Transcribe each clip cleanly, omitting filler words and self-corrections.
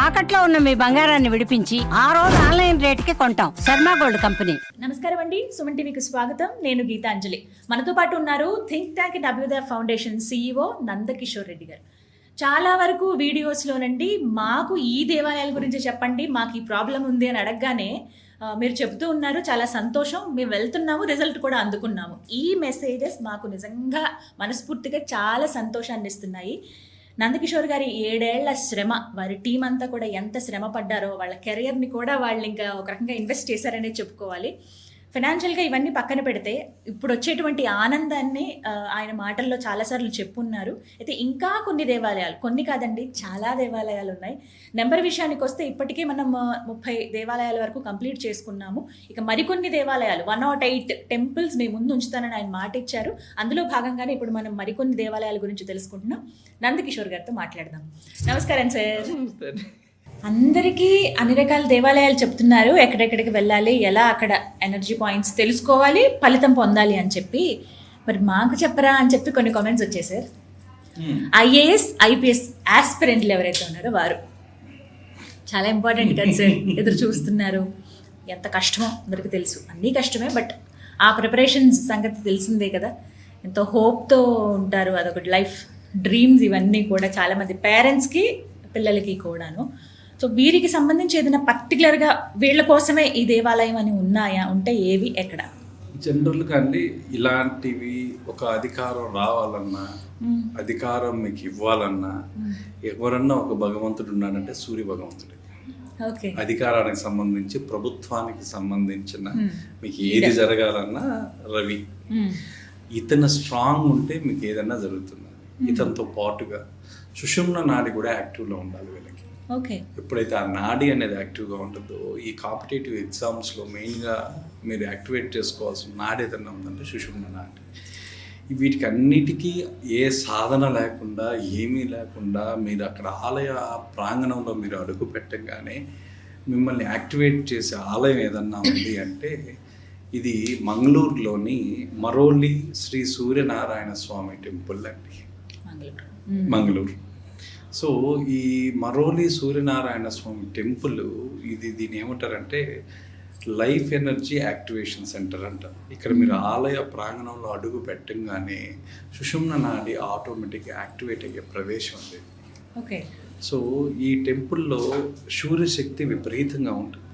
తాకట్లో ఉన్న మీ బంగారాన్ని విడిపించి ఆ రోజు ఆన్లైన్ రేటుకి కొంటాం. Sharma gold company. నమస్కారం అండి, సుమన్ టీవీకి స్వాగతం. నేను గీతాంజలి. మనతో పాటు ఉన్నారు థింక్ ట్యాంక్ డబ్ల్యూద ఫౌండేషన్ CEO నందకిషోర్ రెడ్డి గారు. చాలా వరకు వీడియోస్లోనండి మాకు ఈ దేవాలయాల గురించి చెప్పండి, మాకు ఈ ప్రాబ్లం ఉంది అని అడగగానే మీరు చెబుతూ ఉన్నారు, చాలా సంతోషం, మేము వెళ్తున్నాము, రిజల్ట్ కూడా అందుకున్నాము. ఈ మెసేజెస్ మాకు నిజంగా మనస్ఫూర్తిగా చాలా సంతోషాన్ని ఇస్తున్నాయి. నందకిషోర్ గారి 7 ఏళ్ల శ్రమ, వారి టీం అంతా కూడా ఎంత శ్రమ పడ్డారో, వాళ్ళ కెరియర్ని కూడా వాళ్ళు ఇంకా ఒక రకంగా ఇన్వెస్ట్ చేశారనే చెప్పుకోవాలి. ఫైనాన్షియల్గా ఇవన్నీ పక్కన పెడితే ఇప్పుడు వచ్చేటువంటి ఆనందాన్ని ఆయన మాటల్లో చాలాసార్లు చెప్పున్నారు. అయితే ఇంకా కొన్ని దేవాలయాలు, కొన్ని కాదండి చాలా దేవాలయాలు ఉన్నాయి. నెంబర్ విషయానికి వస్తే ఇప్పటికే మనం 30 దేవాలయాల వరకు కంప్లీట్ చేసుకున్నాము. ఇక మరికొన్ని దేవాలయాలు 108 టెంపుల్స్ మీ ముందు ఉంచుతానని ఆయన మాట ఇచ్చారు. అందులో భాగంగానే ఇప్పుడు మనం మరికొన్ని దేవాలయాల గురించి తెలుసుకుంటున్నాం. నందకిషోర్ గారితో మాట్లాడదాం. నమస్కారం సార్. అందరికీ అన్ని రకాల దేవాలయాలు చెప్తున్నారు, ఎక్కడెక్కడికి వెళ్ళాలి, ఎలా అక్కడ ఎనర్జీ పాయింట్స్ తెలుసుకోవాలి, ఫలితం పొందాలి అని చెప్పి. మరి మాకు చెప్పరా అని చెప్పి కొన్ని కామెంట్స్ వచ్చాయి సార్. IAS IPS ఆస్పిరెంట్లు ఎవరైతే ఉన్నారో వారు చాలా ఇంపార్టెంట్ కదా సార్. ఎదురు చూస్తున్నారు, ఎంత కష్టమో అందరికీ తెలుసు, అన్నీ కష్టమే. బట్ ఆ ప్రిపరేషన్స్ సంగతి తెలిసిందే కదా, ఎంతో హోప్తో ఉంటారు. అదొకటి లైఫ్ డ్రీమ్స్ ఇవన్నీ కూడా చాలామంది పేరెంట్స్కి పిల్లలకి కూడాను. సో వీరికి సంబంధించి ఏదైనా పర్టికులర్గా వీళ్ళ కోసమే ఈ దేవాలయం అని ఉన్నాయా, ఉంటే ఏవి, ఎక్కడ? జనరల్గా అండి ఇలాంటివి ఒక అధికారం రావాలన్నా, అధికారం మీకు ఇవ్వాలన్నా, ఎవరన్నా ఒక భగవంతుడు ఉన్నాడంటే సూర్య భగవంతుడే. అధికారానికి సంబంధించి, ప్రభుత్వానికి సంబంధించిన మీకు ఏది జరగాలన్నా రవి. ఇతను స్ట్రాంగ్ ఉంటే మీకు ఏదన్నా జరుగుతుంది. ఇతనితో పాటుగా సుషుమ్న నాడి కూడా యాక్టివ్లో ఉండాలి వీళ్ళకి. ఎప్పుడైతే ఆ నాడి అనేది యాక్టివ్గా ఉంటుందో, ఈ కాంపిటేటివ్ ఎగ్జామ్స్లో మెయిన్గా మీరు యాక్టివేట్ చేసుకోవాల్సిన నాడి ఏదన్నా ఉందంటే సుషుమ్న నాడి. వీటికి అన్నిటికీ ఏ సాధన లేకుండా, ఏమీ లేకుండా మీరు అక్కడ ఆలయ ప్రాంగణంలో మీరు అడుగు పెట్టగానే మిమ్మల్ని యాక్టివేట్ చేసే ఆలయం ఏదన్నా ఉంది అంటే ఇది మంగళూరులోని మరోలి శ్రీ సూర్యనారాయణ స్వామి టెంపుల్ అండి, మంగళూరు. సో ఈ మరోలి సూర్యనారాయణ స్వామి టెంపుల్ దీన్ని ఏమంటారంటే లైఫ్ ఎనర్జీ యాక్టివేషన్ సెంటర్ అంటారు. ఇక్కడ మీరు ఆలయ ప్రాంగణంలో అడుగు పెట్టంగానే సుషుమ్న నాడి ఆటోమేటిక్గా యాక్టివేట్ అయ్యే ప్రవేశం ఉంది. సో ఈ టెంపుల్లో సూర్యశక్తి విపరీతంగా ఉంటుంది.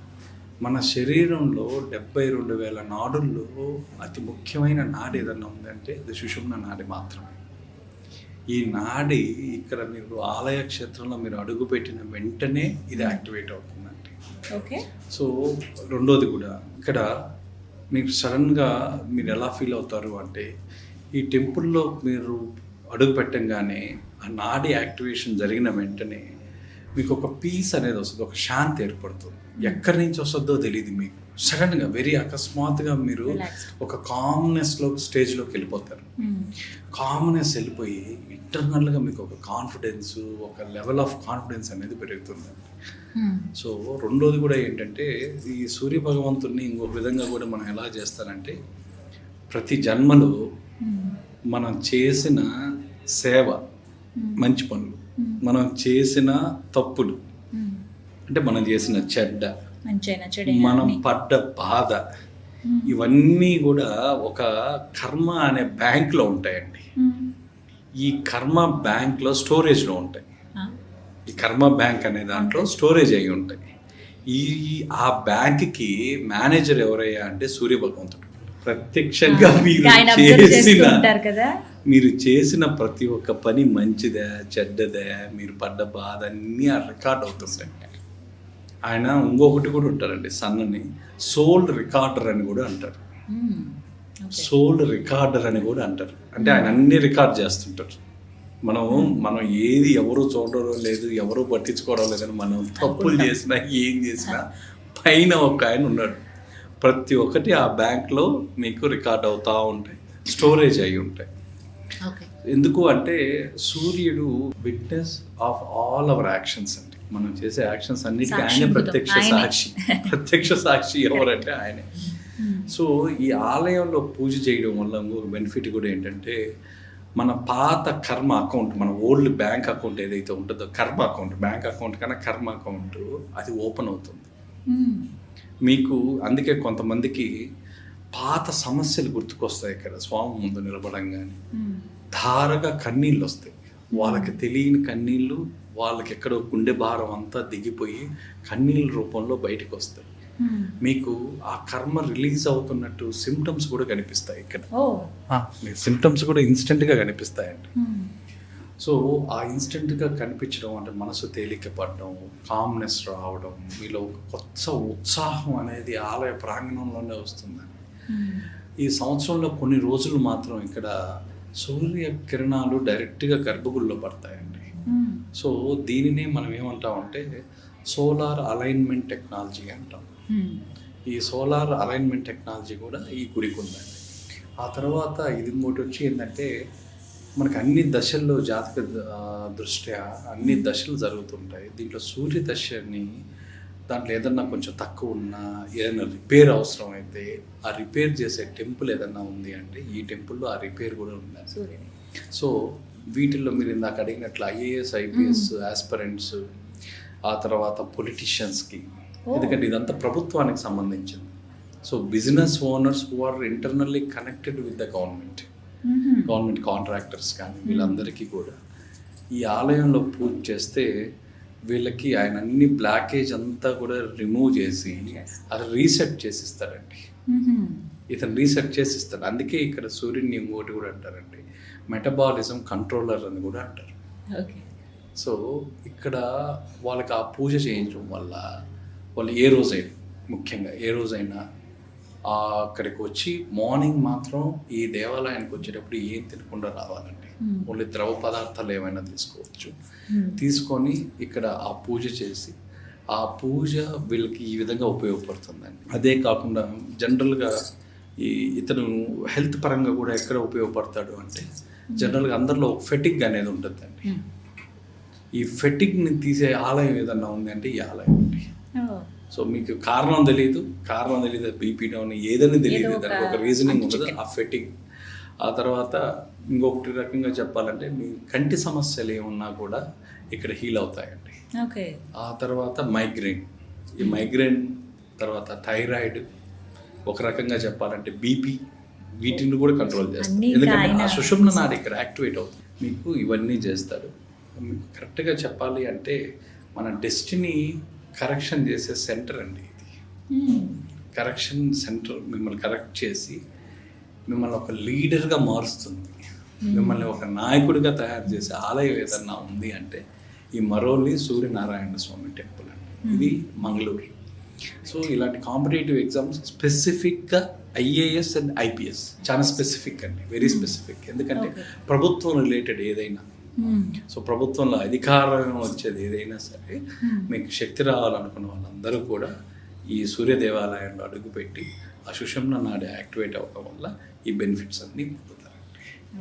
మన శరీరంలో 72,000 నాడుల్లో అతి ముఖ్యమైన నాడి ఏదన్నా ఉందంటే అది సుషుమ్న నాడి మాత్రమే. ఈ నాడి ఇక్కడ మీరు ఆలయ క్షేత్రంలో మీరు అడుగుపెట్టిన వెంటనే ఇది యాక్టివేట్ అవుతుందండి. సో రెండోది కూడా ఇక్కడ మీకు సడన్గా మీరు ఎలా ఫీల్ అవుతారు అంటే, ఈ టెంపుల్లో మీరు అడుగు పెట్టంగానే ఆ నాడి యాక్టివేషన్ జరిగిన వెంటనే మీకు ఒక పీస్ అనేది వస్తుంది, ఒక శాంతి ఏర్పడుతుంది. ఎక్కడి నుంచి వస్తుందో తెలియదు మీకు. సడన్గా వెరీ అకస్మాత్తుగా మీరు ఒక కామ్నెస్లో స్టేజ్లోకి వెళ్ళిపోతారు. కామ్నెస్ వెళ్ళిపోయి ఇంటర్నల్గా మీకు ఒక కాన్ఫిడెన్స్, ఒక లెవెల్ ఆఫ్ కాన్ఫిడెన్స్ అనేది పెరుగుతుందండి. సో రెండోది కూడా ఏంటంటే, ఈ సూర్య భగవంతుడిని ఇంకొక విధంగా కూడా మనం ఎలా చేస్తారంటే, ప్రతి జన్మలో మనం చేసిన సేవ, మంచి పనులు, మనం చేసిన తప్పులు, అంటే మనం చేసిన చెడ్డ, మనం పడ్డ బాధ, ఇవన్నీ కూడా ఒక కర్మ అనే బ్యాంక్లో ఉంటాయండి. ఈ కర్మ బ్యాంక్లో స్టోరేజ్లో ఉంటాయి. ఈ కర్మ బ్యాంక్ అనే దాంట్లో స్టోరేజ్ అయి ఉంటాయి. ఆ బ్యాంక్కి మేనేజర్ ఎవరయ్యా అంటే సూర్య భగవంతుడు. ప్రత్యక్షంగా మీరు చేసిన ప్రతి ఒక్క పని మంచిదా చెడ్డదా, మీరు పడ్డ బాధ అన్నీ రికార్డ్ అవుతుంటాయి. ఆయన ఇంకొకటి కూడా ఉంటారండి, సన్నని సోల్ రికార్డర్ అని కూడా అంటారు. సోల్ రికార్డర్ అని కూడా అంటారు. అంటే ఆయన అన్ని రికార్డ్ చేస్తుంటారు. మనం ఏది ఎవరు చూడడం లేదు, ఎవరు పట్టించుకోవడం లేదని మనం తప్పులు చేసినా ఏం చేసినా పైన ఒక ఆయన ఉన్నాడు. ప్రతి ఒక్కటి ఆ బ్యాంక్లో మీకు రికార్డ్ అవుతూ ఉంటాయి, స్టోరేజ్ అయి ఉంటాయి. ఎందుకు అంటే సూర్యుడు witness of all our actions అండి. మనం చేసే యాక్షన్స్ అన్నిటికీ ఆయన ప్రత్యక్ష సాక్షి ఎవరంటే ఆయనే. సో ఈ ఆలయంలో పూజ చేయడం వల్ల ఇంకొక బెనిఫిట్ కూడా ఏంటంటే, మన పాత కర్మ అకౌంట్, మన ఓల్డ్ బ్యాంక్ అకౌంట్ ఏదైతే ఉంటుందో, కర్మ అకౌంట్, బ్యాంక్ అకౌంట్ కన్నా కర్మ అకౌంట్ అది ఓపెన్ అవుతుంది మీకు. అందుకే కొంతమందికి పాత సమస్యలు గుర్తుకొస్తాయి ఇక్కడ స్వామి ముందు నిలబడంగానే, ధారగా కన్నీళ్ళు వస్తాయి. వాళ్ళకి తెలియని కన్నీళ్ళు, వాళ్ళకి ఎక్కడో గుండె భారం అంతా దిగిపోయి కన్నీళ్ళ రూపంలో బయటకు వస్తాయి. మీకు ఆ కర్మ రిలీజ్ అవుతున్నట్టు సిమ్టమ్స్ కూడా కనిపిస్తాయి ఇక్కడ. మీకు సిమ్టమ్స్ కూడా ఇన్స్టెంట్గా కనిపిస్తాయండి. సో ఆ ఇన్స్టెంట్గా కనిపించడం అంటే మనసు తేలిక పడడం, కామ్నెస్ రావడం, మీలో ఒక కొత్త ఉత్సాహం అనేది ఆలయ ప్రాంగణంలోనే వస్తుందండి. ఈ సంవత్సరంలో కొన్ని రోజులు మాత్రం ఇక్కడ సూర్య కిరణాలు డైరెక్ట్గా గర్భగుడిలో పడతాయండి. సో దీనినే మనం ఏమంటామంటే సోలార్ అలైన్మెంట్ టెక్నాలజీ అంటాం. ఈ సోలార్ అలైన్మెంట్ టెక్నాలజీ కూడా ఈ గుడికి ఉందండి. ఆ తర్వాత ఇది ఇంకోటి వచ్చి ఏంటంటే మనకు అన్ని దశల్లో జాతక దృష్ట్యా అన్ని దశలు జరుగుతుంటాయి. దీంట్లో సూర్య దశని దాంట్లో ఏదన్నా కొంచెం తక్కువ ఉన్నా, ఏదైనా రిపేర్ అవసరం అయితే ఆ రిపేర్ చేసే టెంపుల్ ఏదన్నా ఉంది అంటే ఈ టెంపుల్లో ఆ రిపేర్ కూడా ఉంది. సో వీటిల్లో మీరు ఇందాక అడిగినట్లు ఐఏఎస్ ఐపీఎస్ ఆస్పిరెంట్స్, ఆ తర్వాత పొలిటీషియన్స్కి, ఎందుకంటే ఇదంతా ప్రభుత్వానికి సంబంధించింది. So business owners who are internally connected with the government contractors కానీ వీళ్ళందరికీ కూడా ఈ ఆలయంలో పూజ చేస్తే వీళ్ళకి ఆయన అన్ని బ్లాకేజ్ అంతా కూడా రిమూవ్ చేసి అది రీసెట్ చేసిస్తాడండి. ఇతను రీసెట్ చేసిస్తాడు. అందుకే ఇక్కడ సూర్యుని ఇంకోటి కూడా అంటారండి, మెటబాలిజం కంట్రోలర్ అని కూడా అంటారు. సో ఇక్కడ వాళ్ళకి ఆ పూజ చేయించడం వల్ల వాళ్ళు ఏ రోజైనా, ముఖ్యంగా ఏ రోజైనా అక్కడికి వచ్చి మార్నింగ్ మాత్రం ఈ దేవాలయానికి వచ్చేటప్పుడు ఏం తినకుండా రావాలండి. ఓన్లీ ద్రవ పదార్థాలు ఏమైనా తీసుకోవచ్చు. తీసుకొని ఇక్కడ ఆ పూజ చేసి ఆ పూజ వీళ్ళకి ఈ విధంగా ఉపయోగపడుతుందండి. అదే కాకుండా జనరల్గా ఇతను హెల్త్ పరంగా కూడా ఎక్కడ ఉపయోగపడతాడు అంటే జనరల్గా అందరిలో ఫెటిగ్ అనేది ఉంటుందండి. ఈ ఫెటిగ్ని తీసే ఆలయం ఏదన్నా ఉంది అంటే ఈ ఆలయం అండి. సో మీకు కారణం తెలియదు, బీపీ డౌన్ ఏదని తెలియదు, దానికి ఒక రీజనింగ్ ఉండదు, ఆ ఫెటిగ్. ఆ తర్వాత ఇంకొకటి రకంగా చెప్పాలంటే మీ కంటి సమస్యలు ఏమున్నా కూడా ఇక్కడ హీల్ అవుతాయండి. ఆ తర్వాత ఈ మైగ్రేన్ తర్వాత థైరాయిడ్, ఒక రకంగా చెప్పాలంటే బీపీ, వీటిని కూడా కంట్రోల్ చేస్తారు. ఎందుకంటే ఆ సుషుమ్న నాడి ఇక్కడ యాక్టివేట్ అవుతుంది. మీకు ఇవన్నీ చేస్తాడు. మీకు కరెక్ట్గా చెప్పాలి అంటే మన డెస్టినీ కరెక్షన్ చేసే సెంటర్ అండి ఇది. కరెక్షన్ సెంటర్ మిమ్మల్ని కరెక్ట్ చేసి మిమ్మల్ని ఒక లీడర్గా మారుస్తుంది, మిమ్మల్ని ఒక నాయకుడిగా తయారు చేసే ఆలయం ఏదన్నా ఉంది అంటే ఈ మరోలి సూర్యనారాయణ స్వామి టెంపుల్ అండి. ఇది మంగళూరు. సో ఇలాంటి కాంపిటేటివ్ ఎగ్జామ్స్ స్పెసిఫిక్గా ఐఏఎస్ అండ్ ఐపీఎస్ చాలా స్పెసిఫిక్ అండి, వెరీ స్పెసిఫిక్. ఎందుకంటే ప్రభుత్వం రిలేటెడ్ ఏదైనా, సో ప్రభుత్వంలో అధికారం వచ్చేది ఏదైనా సరే మీకు శక్తి రావాలనుకున్న వాళ్ళందరూ కూడా ఈ సూర్య దేవాలయంలో అడుగుపెట్టి ఆ సుషుమ్న నాడి యాక్టివేట్ అవ్వడం వల్ల ఈ బెనిఫిట్స్ అన్నీ పొందుతారు.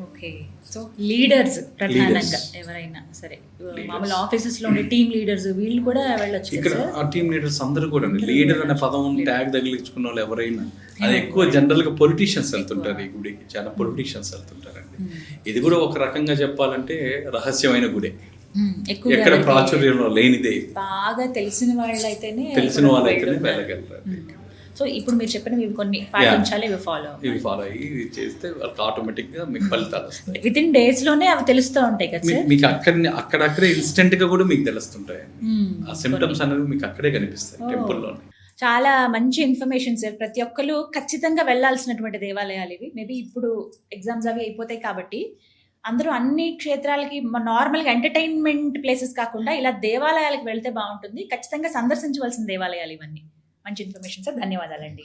ఓకే, సో లీడర్స్ ప్రధానంగా ఎవరైనా సరే, మామూలు ఆఫీసెస్లో ఉండే టీమ్ లీడర్స్ వీళ్ళు కూడా వెళ్ళొచ్చు ఇక్కడ. ఆ టీమ్ లీడర్స్ అందరూ కూడా లీడర్ అనే పదం ట్యాగ్ తగిలించుకున్న వాళ్ళు ఎవరైనా, అది ఎక్కువ జనరల్గా పొలిటీషియన్స్ వెళ్తుంటారు ఈ గుడికి, చాలా పొలిటీషియన్స్ వెళ్తుంటారండి. ఇది కూడా ఒక రకంగా చెప్పాలంటే రహస్యమైన గుడే, ఎక్కడ ప్రాచుర్యంలో లేనిదే, బాగా తెలిసిన వాళ్ళైతేనే వెళ్ళగలరు. సో ఇప్పుడు మీరు చెప్పినవి కొన్ని పాటించాలి, ఇవి ఫాలో అయ్యి ఇది చేస్తే వాళ్ళకి ఆటోమేటిక్గా మీకు ఫలితాలు వస్తాయి. విత్ ఇన్ డేస్ లోనే అవి తెలుస్తూ ఉంటాయి కదా మీకు. అక్కడక్కడే ఇన్స్టెంట్ గా కూడా మీకు తెలుస్తుంటాయి. ఆ సిమ్టమ్స్ అనేవి మీకు అక్కడే కనిపిస్తాయి టెంపుల్లోనే. చాలా మంచి ఇన్ఫర్మేషన్ సార్. ప్రతి ఒక్కరు ఖచ్చితంగా వెళ్ళాల్సినటువంటి దేవాలయాలు ఇవి. మేబీ ఇప్పుడు ఎగ్జామ్స్ అవి అయిపోతాయి కాబట్టి అందరూ అన్ని క్షేత్రాలకి నార్మల్గా ఎంటర్టైన్మెంట్ ప్లేసెస్ కాకుండా ఇలా దేవాలయాలకు వెళ్తే బాగుంటుంది. ఖచ్చితంగా సందర్శించవలసిన దేవాలయాలు ఇవన్నీ. మంచి ఇన్ఫర్మేషన్ సార్, ధన్యవాదాలండి.